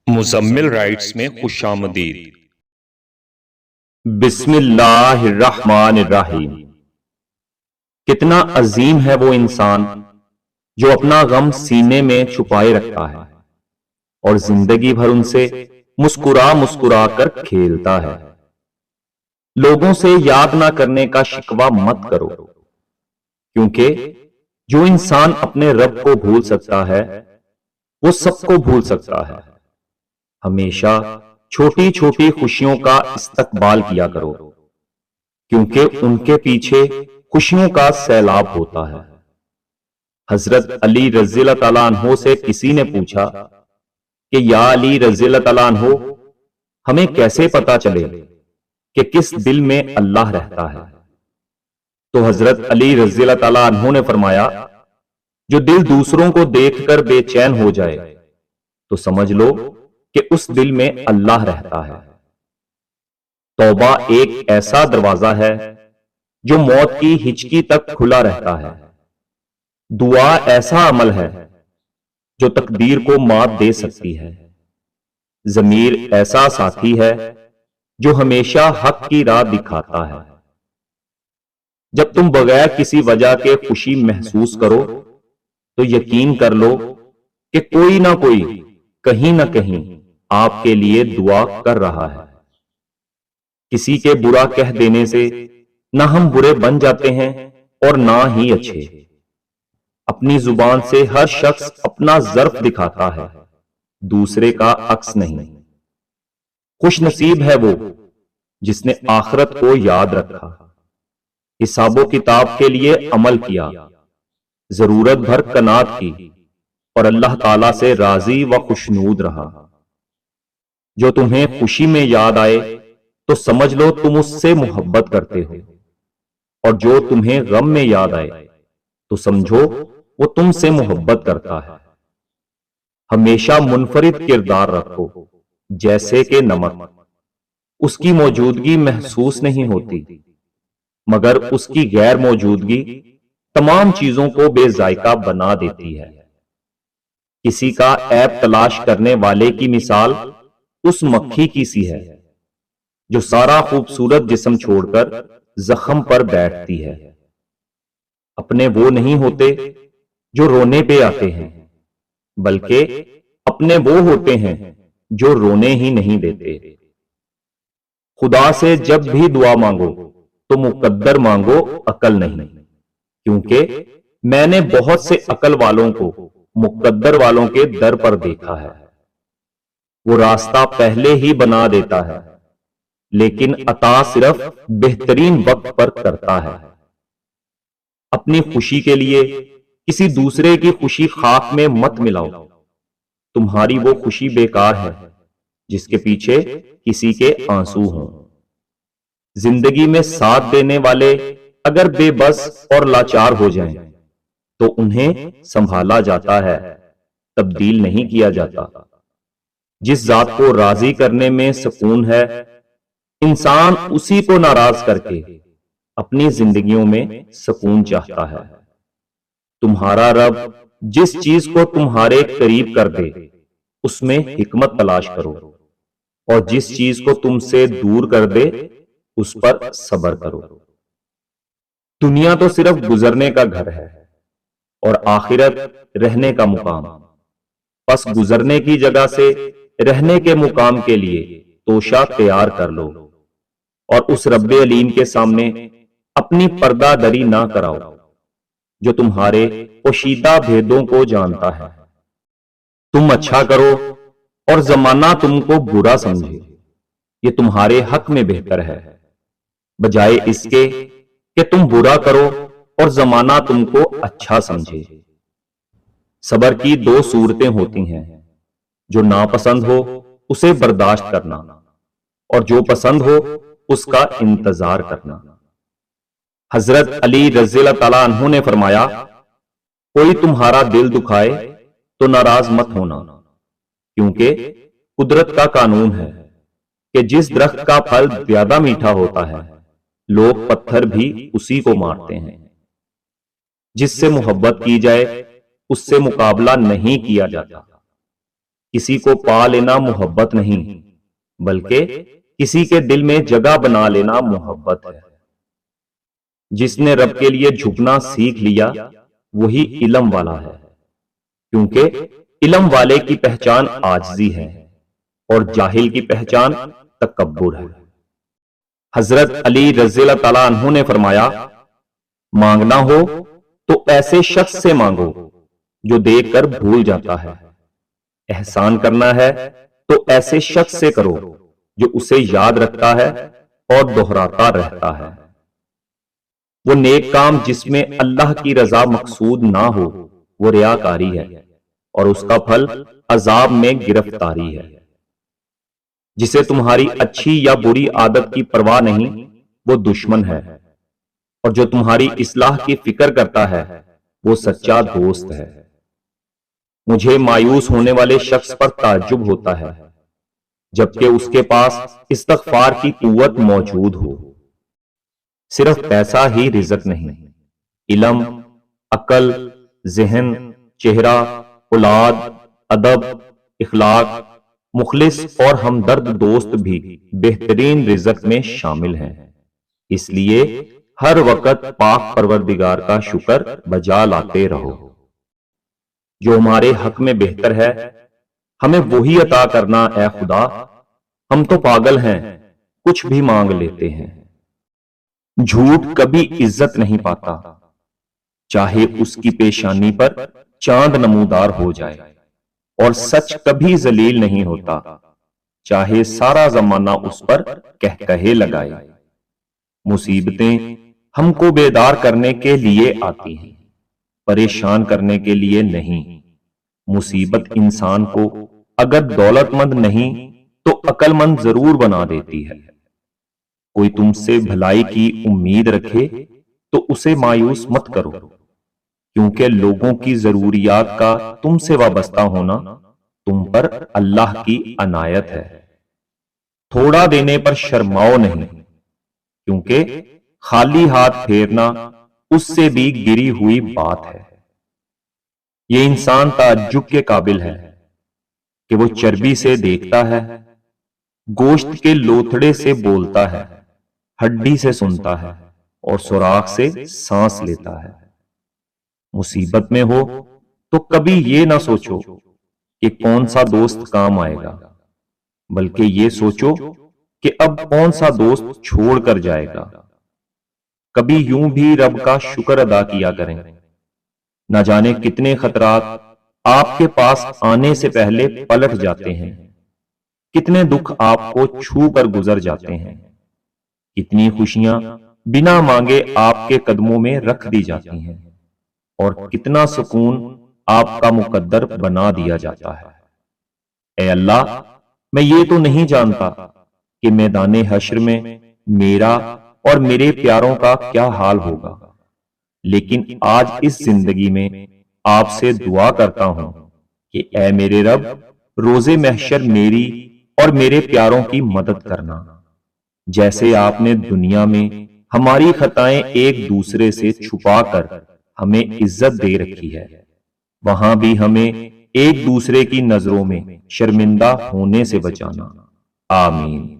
Muzammil rights میں خوش آمدید۔ بسم اللہ الرحمن الرحیم۔ کتنا عظیم ہے وہ انسان جو اپنا غم سینے میں چھپائے رکھتا ہے اور زندگی بھر ان سے مسکرا مسکرا کر کھیلتا ہے۔ لوگوں سے یاد نہ کرنے کا شکوہ مت کرو، کیونکہ جو انسان اپنے رب کو بھول سکتا ہے وہ سب کو بھول سکتا ہے۔ ہمیشہ چھوٹی چھوٹی خوشیوں کا استقبال کیا کرو، کیونکہ ان کے پیچھے خوشیوں کا سیلاب ہوتا ہے۔ حضرت علی رضی اللہ تعالیٰ عنہ سے کسی نے پوچھا کہ یا علی رضی اللہ تعالیٰ عنہ، ہمیں کیسے پتا چلے کہ کس دل میں اللہ رہتا ہے؟ تو حضرت علی رضی اللہ تعالیٰ عنہ نے فرمایا، جو دل دوسروں کو دیکھ کر بے چین ہو جائے تو سمجھ لو کہ اس دل میں اللہ رہتا ہے۔ توبہ ایک ایسا دروازہ ہے جو موت کی ہچکی تک کھلا رہتا ہے۔ دعا ایسا عمل ہے جو تقدیر کو مات دے سکتی ہے۔ ضمیر ایسا ساتھی ہے جو ہمیشہ حق کی راہ دکھاتا ہے۔ جب تم بغیر کسی وجہ کے خوشی محسوس کرو تو یقین کر لو کہ کوئی نہ کوئی کہیں نہ کہیں آپ کے لیے دعا کر رہا ہے۔ کسی کے برا کہہ دینے سے نہ ہم برے بن جاتے ہیں اور نہ ہی اچھے۔ اپنی زبان سے ہر شخص اپنا ظرف دکھاتا ہے، دوسرے کا عکس نہیں۔ خوش نصیب ہے وہ جس نے آخرت کو یاد رکھا، حساب و کتاب کے لیے عمل کیا، ضرورت بھر قناعت کی اور اللہ تعالی سے راضی و خوشنود رہا۔ جو تمہیں خوشی میں یاد آئے تو سمجھ لو تم اس سے محبت کرتے ہو، اور جو تمہیں غم میں یاد آئے تو سمجھو وہ تم سے محبت کرتا ہے۔ ہمیشہ منفرد کردار رکھو، جیسے کہ نمک، اس کی موجودگی محسوس نہیں ہوتی مگر اس کی غیر موجودگی تمام چیزوں کو بے ذائقہ بنا دیتی ہے۔ کسی کا عیب تلاش کرنے والے کی مثال اس مکھی کی سی ہے جو سارا خوبصورت جسم چھوڑ کر زخم پر بیٹھتی ہے۔ اپنے وہ نہیں ہوتے جو رونے پہ آتے ہیں، بلکہ اپنے وہ ہوتے ہیں جو رونے ہی نہیں دیتے۔ خدا سے جب بھی دعا مانگو تو مقدر مانگو، عقل نہیں، کیونکہ میں نے بہت سے عقل والوں کو مقدر والوں کے در پر دیکھا ہے۔ وہ راستہ پہلے ہی بنا دیتا ہے، لیکن عطا صرف بہترین وقت پر کرتا ہے۔ اپنی خوشی کے لیے کسی دوسرے کی خوشی خاک میں مت ملاؤ، تمہاری وہ خوشی بیکار ہے جس کے پیچھے کسی کے آنسو ہوں۔ زندگی میں ساتھ دینے والے اگر بے بس اور لاچار ہو جائیں تو انہیں سنبھالا جاتا ہے، تبدیل نہیں کیا جاتا۔ جس ذات کو راضی کرنے میں سکون ہے، انسان اسی کو ناراض کر کے اپنی زندگیوں میں سکون چاہتا ہے۔ تمہارا رب جس چیز کو تمہارے قریب کر دے اس میں حکمت تلاش کرو، اور جس چیز کو تم سے دور کر دے اس پر صبر کرو۔ دنیا تو صرف گزرنے کا گھر ہے اور آخرت رہنے کا مقام۔ پس گزرنے کی جگہ سے رہنے کے مقام کے لیے توشہ تیار کر لو، اور اس رب علیم کے سامنے اپنی پردہ دری نہ کراؤ جو تمہارے پوشیدہ بھیدوں کو جانتا ہے۔ تم اچھا کرو اور زمانہ تم کو برا سمجھے، یہ تمہارے حق میں بہتر ہے، بجائے اس کے کہ تم برا کرو اور زمانہ تم کو اچھا سمجھے۔ صبر کی دو صورتیں ہوتی ہیں، جو ناپسند ہو اسے برداشت کرنا، اور جو پسند ہو اس کا انتظار کرنا۔ حضرت علی رضی اللہ تعالیٰ عنہ نے فرمایا، کوئی تمہارا دل دکھائے تو ناراض مت ہونا، کیونکہ قدرت کا قانون ہے کہ جس درخت کا پھل زیادہ میٹھا ہوتا ہے لوگ پتھر بھی اسی کو مارتے ہیں۔ جس سے محبت کی جائے اس سے مقابلہ نہیں کیا جاتا، کسی کو پا لینا محبت نہیں، بلکہ کسی کے دل میں جگہ بنا لینا محبت ہے۔ جس نے رب کے لیے جھکنا سیکھ لیا وہی علم والا ہے، کیونکہ علم والے کی پہچان عاجزی ہے اور جاہل کی پہچان تکبر ہے۔ حضرت علی رضی اللہ تعالیٰ عنہ نے فرمایا، مانگنا ہو تو ایسے شخص سے مانگو جو دیکھ کر بھول جاتا ہے، احسان کرنا ہے تو ایسے شخص سے کرو جو اسے یاد رکھتا ہے اور دہراتا رہتا ہے۔ وہ نیک کام جس میں اللہ کی رضا مقصود نہ ہو وہ ریاکاری ہے اور اس کا پھل عذاب میں گرفتاری ہے۔ جسے تمہاری اچھی یا بری عادت کی پرواہ نہیں وہ دشمن ہے، اور جو تمہاری اصلاح کی فکر کرتا ہے وہ سچا دوست ہے۔ مجھے مایوس ہونے والے شخص پر تعجب ہوتا ہے جبکہ اس کے پاس استغفار کی قوت موجود ہو۔ صرف پیسہ ہی رزق نہیں، علم، عقل، ذہن، چہرہ، اولاد، ادب، اخلاق، مخلص اور ہمدرد دوست بھی بہترین رزق میں شامل ہیں۔ اس لیے ہر وقت پاک پروردگار کا شکر بجا لاتے رہو۔ جو ہمارے حق میں بہتر ہے ہمیں وہی عطا کرنا اے خدا، ہم تو پاگل ہیں، کچھ بھی مانگ لیتے ہیں۔ جھوٹ کبھی عزت نہیں پاتا، چاہے اس کی پیشانی پر چاند نمودار ہو جائے، اور سچ کبھی ذلیل نہیں ہوتا، چاہے سارا زمانہ اس پر کہکہے لگائے۔ مصیبتیں ہم کو بیدار کرنے کے لیے آتی ہیں، پریشان کرنے کے لیے نہیں۔ مصیبت انسان کو اگر دولت مند نہیں تو عقل مند ضرور بنا دیتی ہے۔ کوئی تم سے بھلائی کی امید رکھے تو اسے مایوس مت کرو، کیونکہ لوگوں کی ضروریات کا تم سے وابستہ ہونا تم پر اللہ کی عنایت ہے۔ تھوڑا دینے پر شرماؤ نہیں، کیونکہ خالی ہاتھ پھیرنا اس سے بھی گری ہوئی بات ہے۔ یہ انسان تعجب کے قابل ہے کہ وہ چربی سے دیکھتا ہے، گوشت کے لوتھڑے سے بولتا ہے، ہڈی سے سنتا ہے اور سوراخ سے سانس لیتا ہے۔ مصیبت میں ہو تو کبھی یہ نہ سوچو کہ کون سا دوست کام آئے گا، بلکہ یہ سوچو کہ اب کون سا دوست چھوڑ کر جائے گا۔ کبھی یوں بھی رب کا شکر ادا کیا کریں، نہ جانے کتنے خطرات آپ کے پاس آنے سے پہلے پلٹ جاتے ہیں، کتنے دکھ آپ کو چھو کر گزر جاتے ہیں، کتنی خوشیاں بنا مانگے آپ کے قدموں میں رکھ دی جاتی ہیں، اور کتنا سکون آپ کا مقدر بنا دیا جاتا ہے۔ اے اللہ، میں یہ تو نہیں جانتا کہ میدان حشر میں میرا اور میرے پیاروں کا کیا حال ہوگا، لیکن آج اس زندگی میں آپ سے دعا کرتا ہوں کہ اے میرے رب، روز محشر میری اور میرے پیاروں کی مدد کرنا۔ جیسے آپ نے دنیا میں ہماری خطائیں ایک دوسرے سے چھپا کر ہمیں عزت دے رکھی ہے، وہاں بھی ہمیں ایک دوسرے کی نظروں میں شرمندہ ہونے سے بچانا۔ آمین۔